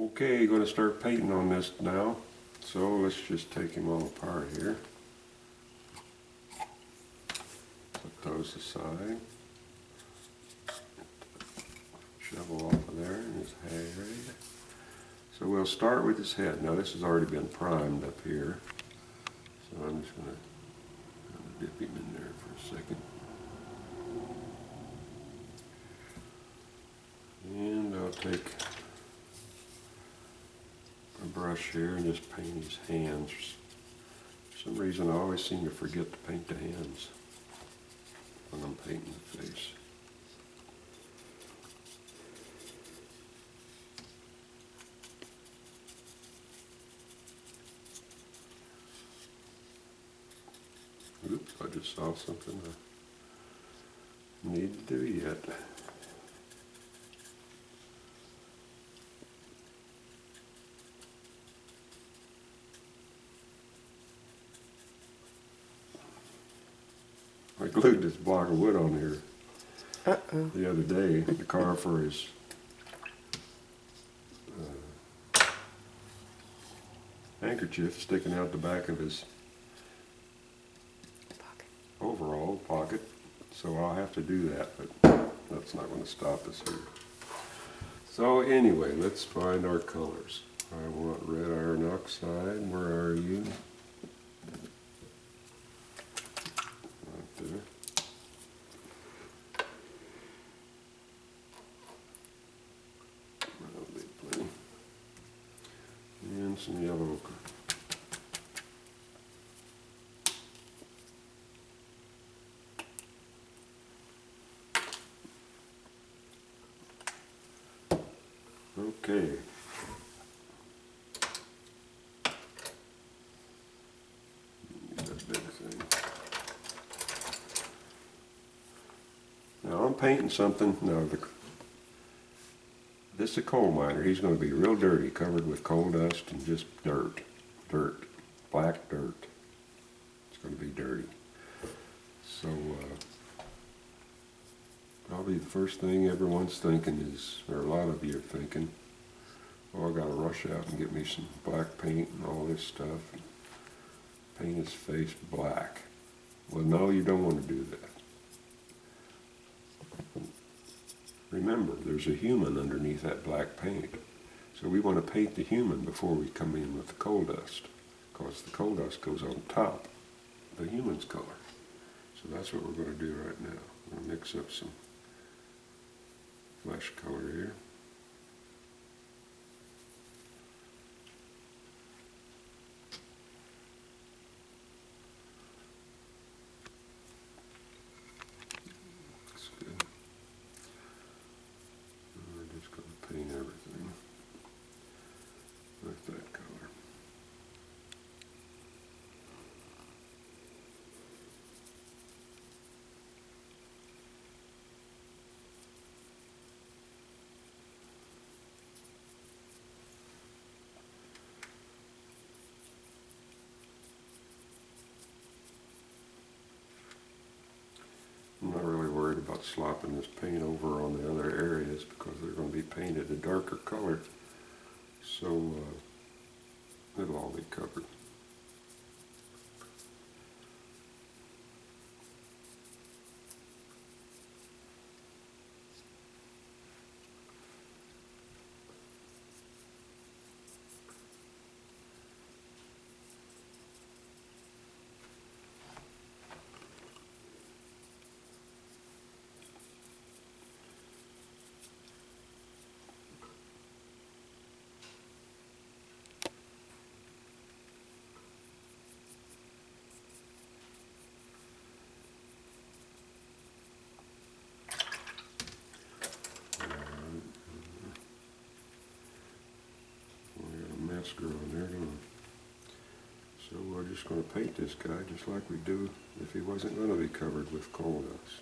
Okay, going to start painting on this now. So let's just take him all apart here. Put those aside. Shovel off of there and his head. So we'll start with his head. Now this has already been primed up here. So I'm just going to dip him in there for a second. And I'll take a brush here and just paint his hands. For some reason I always seem to forget to paint the hands when I'm painting the face. Oops, I just saw something I need to do yet. I glued this block of wood on here the other day, the car for his handkerchief sticking out the back of his overall pocket. So I'll have to do that, but that's not going to stop us here. So anyway, let's find our colors. I want red iron oxide. Where are you? Right there. That'll be plenty. And some yellow ochre. Okay. That big thing. Now I'm painting something. Now this is a coal miner. He's going to be real dirty, covered with coal dust and just dirt, black dirt. It's going to be dirty. So probably the first thing everyone's thinking is, or a lot of you are thinking, oh, I got to rush out and get me some black paint and all this stuff and paint his face black. Well, no, you don't want to do that. Remember, there's a human underneath that black paint. So we want to paint the human before we come in with the coal dust, because the coal dust goes on top of the human's color. So that's what we're going to do right now. I'm going to mix up some flesh color here. Looks good. We're just going to paint everything with that color. I'm not really worried about slopping this paint over on the other areas because they're going to be painted a darker color, so it'll all be covered. On there, so we're just going to paint this guy just like we do if he wasn't going to be covered with coal dust.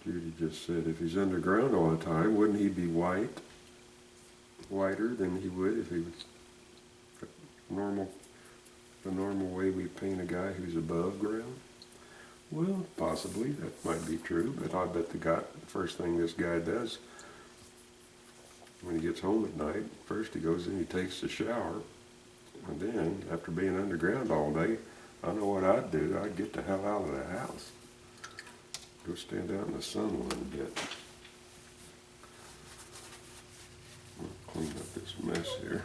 Judy just said, if he's underground all the time, wouldn't he be whiter than he would if he was the normal way we paint a guy who's above ground? Well, possibly, that might be true, but I bet the first thing this guy does when he gets home at night, first he goes in, he takes a shower, and then, after being underground all day, I know what I'd do. I'd get the hell out of the house. Go stand out in the sun a little bit. I'll clean up this mess here.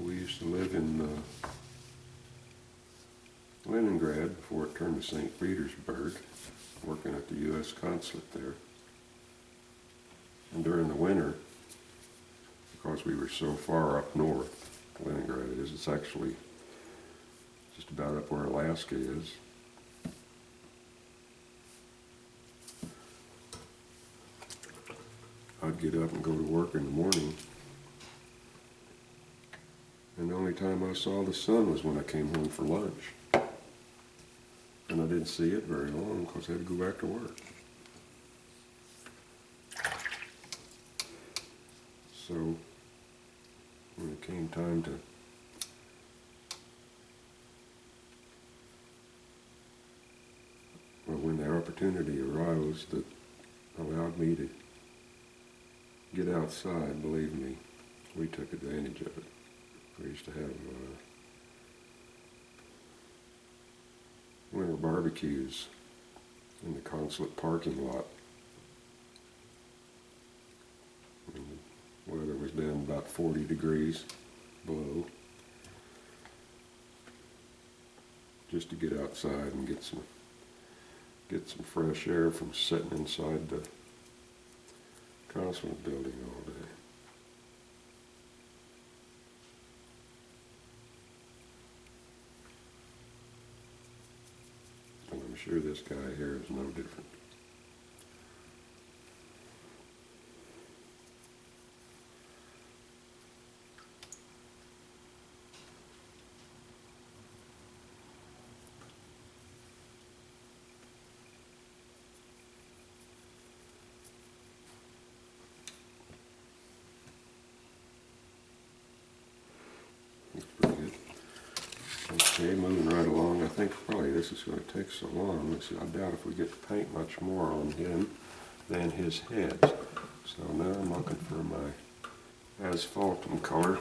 We used to live in Leningrad before it turned to St. Petersburg, working at the U.S. consulate there. And during the winter, because we were so far up north, Leningrad is, it's actually just about up where Alaska is. I'd get up and go to work in the morning, and the only time I saw the sun was when I came home for lunch. And I didn't see it very long because I had to go back to work. So when it came time to when the opportunity arose that allowed me to get outside, believe me, we took advantage of it. We used to have winter barbecues in the consulate parking lot. And the weather was down about 40 degrees below. Just to get outside and get some fresh air from sitting inside the consulate building all day. And I'm sure this guy here is no different. Okay, moving right along. I think probably this is going to take so long. Let's see, I doubt if we get to paint much more on him than his head. So now I'm looking for my asphaltum color.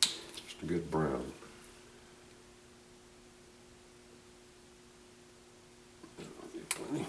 Just a good brown. That'll be plenty.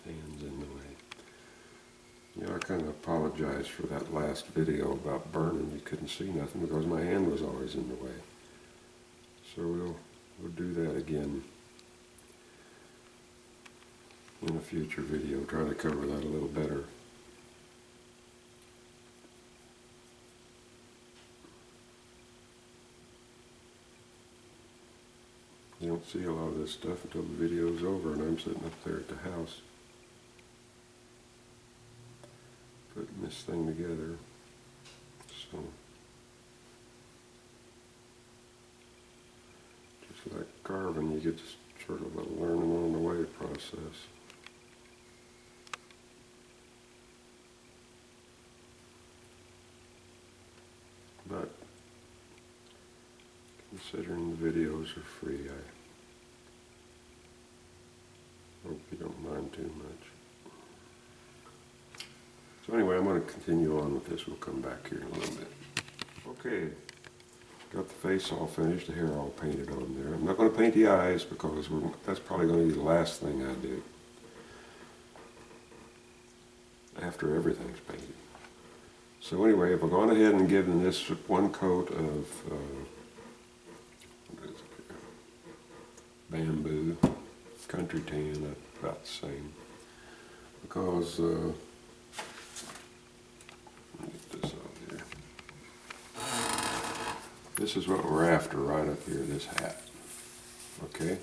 Hands in the way. Yeah, I kind of apologize for that last video about burning. You couldn't see nothing because my hand was always in the way. So we'll do that again in a future video, try to cover that a little better. You don't see a lot of this stuff until the video's over and I'm sitting up there at the house putting this thing together. So, just like carving, you get sort of a learning on the way process. But considering the videos are free, I hope you don't mind too much. So anyway, I'm going to continue on with this. We'll come back here in a little bit. Okay, got the face all finished, the hair all painted on there. I'm not going to paint the eyes because that's probably going to be the last thing I do after everything's painted. So anyway, I've gone ahead and given this one coat of what is it here? Bamboo, country tan, about the same. Because, let me get this out here. This is what we're after right up here, this hat. Okay?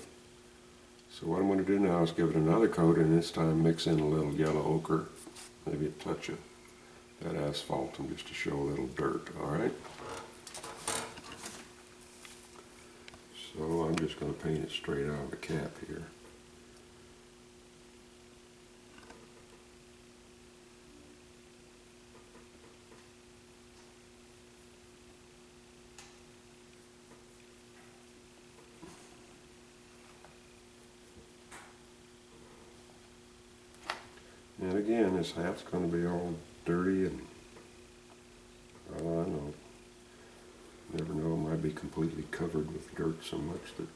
So what I'm going to do now is give it another coat, and this time mix in a little yellow ochre, maybe a touch of that asphaltum just to show a little dirt, alright? So I'm just going to paint it straight out of the cap here. And again, this hat's going to be all dirty and, well, I know, never know, it might be completely covered with dirt so much that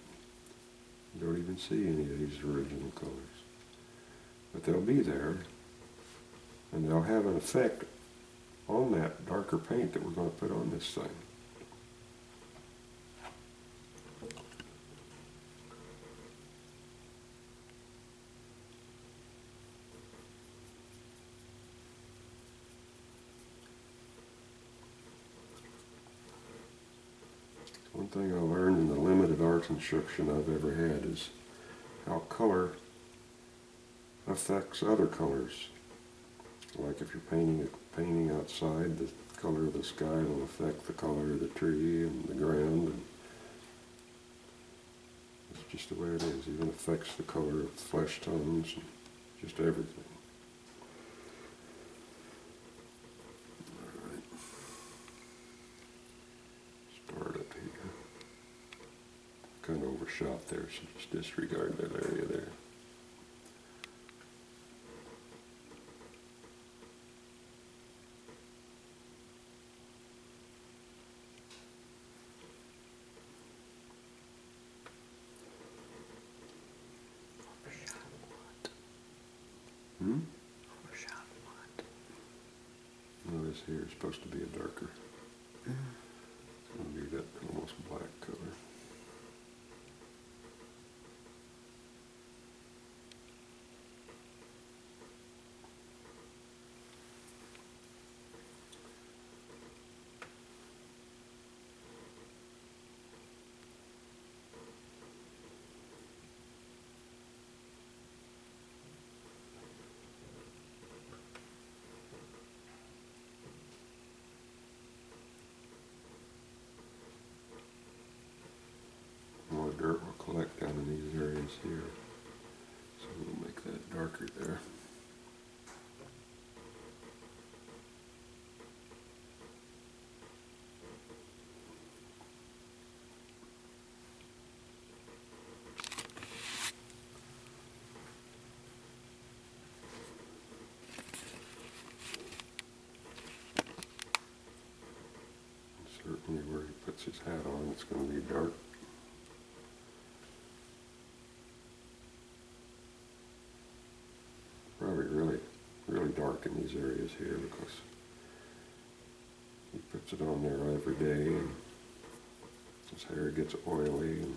you don't even see any of these original colors. But they'll be there, and they'll have an effect on that darker paint that we're going to put on this thing. One thing I learned in the limited art instruction I've ever had is how color affects other colors. Like if you're painting a painting outside, the color of the sky will affect the color of the tree and the ground. And it's just the way it is. It even affects the color of flesh tones and just everything. Kind of overshot there, so just disregard that area there. Overshot what? Overshot what? No, this here is supposed to be a darker. It's going to be that almost black color. More dirt will collect down in these areas here, so we'll make that darker there. Certainly where he puts his hat on, it's going to be dark. Probably really dark in these areas here because he puts it on there every day and his hair gets oily. And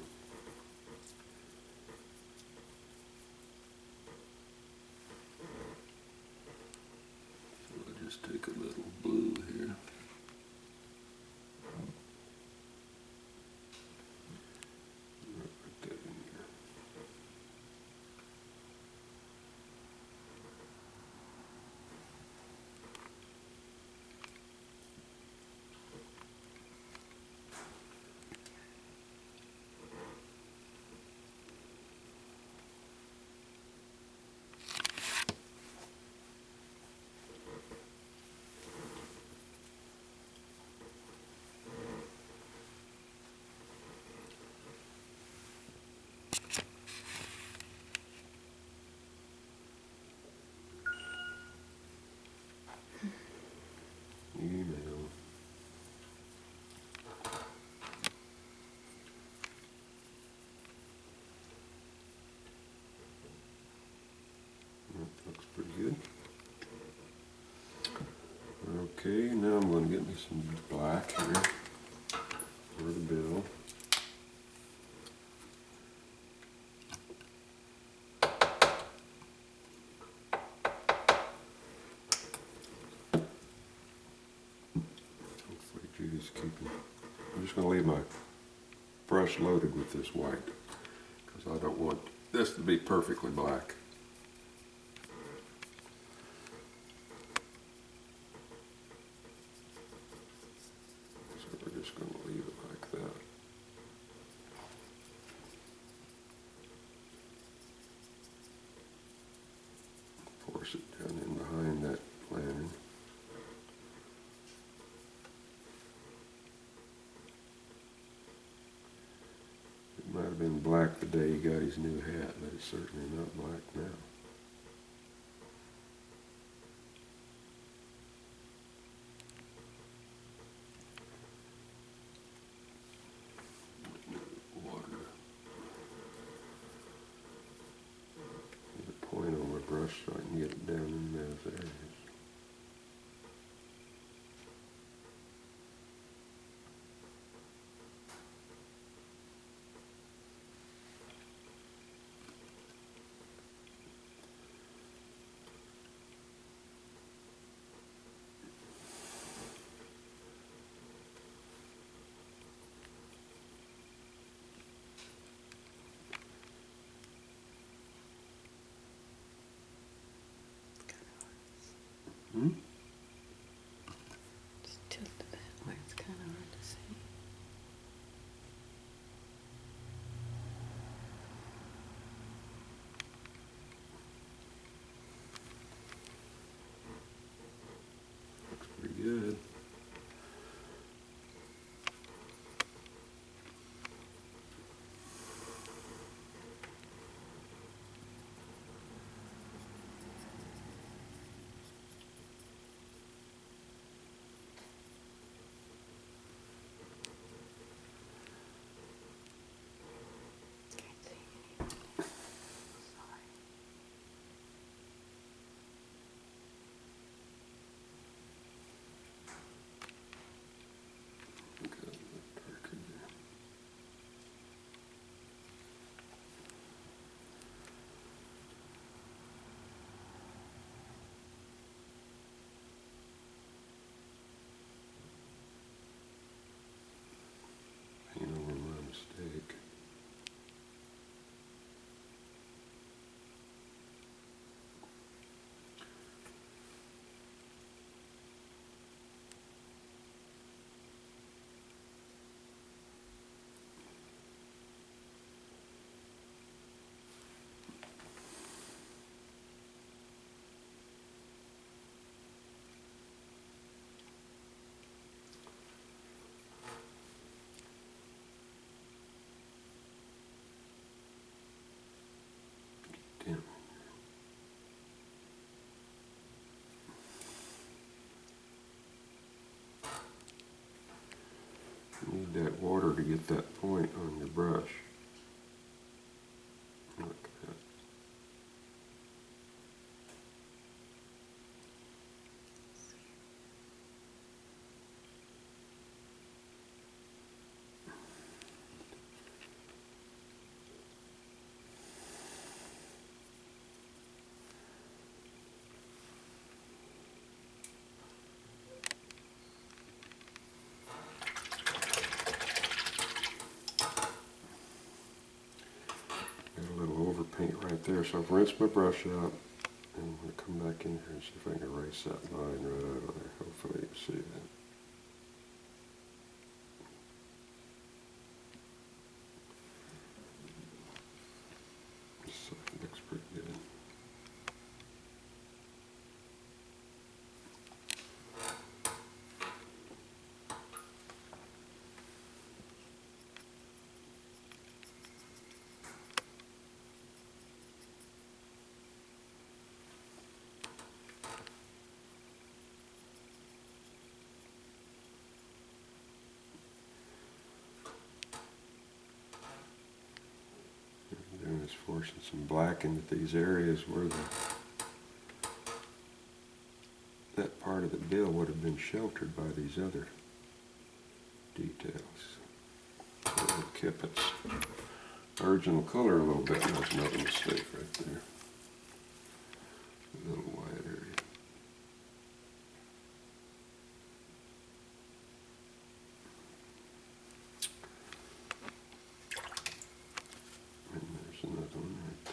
Okay, now I'm going to get me some black here for the bill. Hopefully Judy's keeping. I'm just going to leave my brush loaded with this white because I don't want this to be perfectly black. So we're just going to leave it like that. Force it down in behind that lantern. It might have been black the day he got his new hat, but it's certainly not black now. Water. There's a point on my brush so I can get it down in those areas. Hmm? Just tilt it that way. It's kind of hard to see. Looks pretty good. Can't see anything. Sorry. Got a little darker there. Paint over my mistake. Damn. You need that water to get that point on your brush. Like that. Got a little overpaint right there, so I've rinsed my brush out. And I'm going to come back in here and see if I can erase that line right out of there. Hopefully you see that. So it looks pretty good. Doing is forcing some black into these areas where that part part of the bill would have been sheltered by these other details. It'll keep its original color a little bit. There's another mistake right there. A little wide area. And there's another one right there.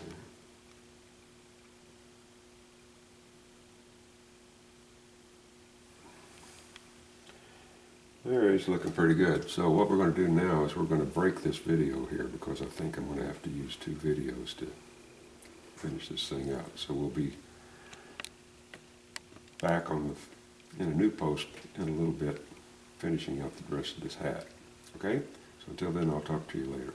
There, he's looking pretty good. So what we're going to do now is we're going to break this video here because I think I'm going to have to use 2 videos to finish this thing out. So we'll be back on in a new post in a little bit, finishing up the rest of this hat. Okay? So until then, I'll talk to you later.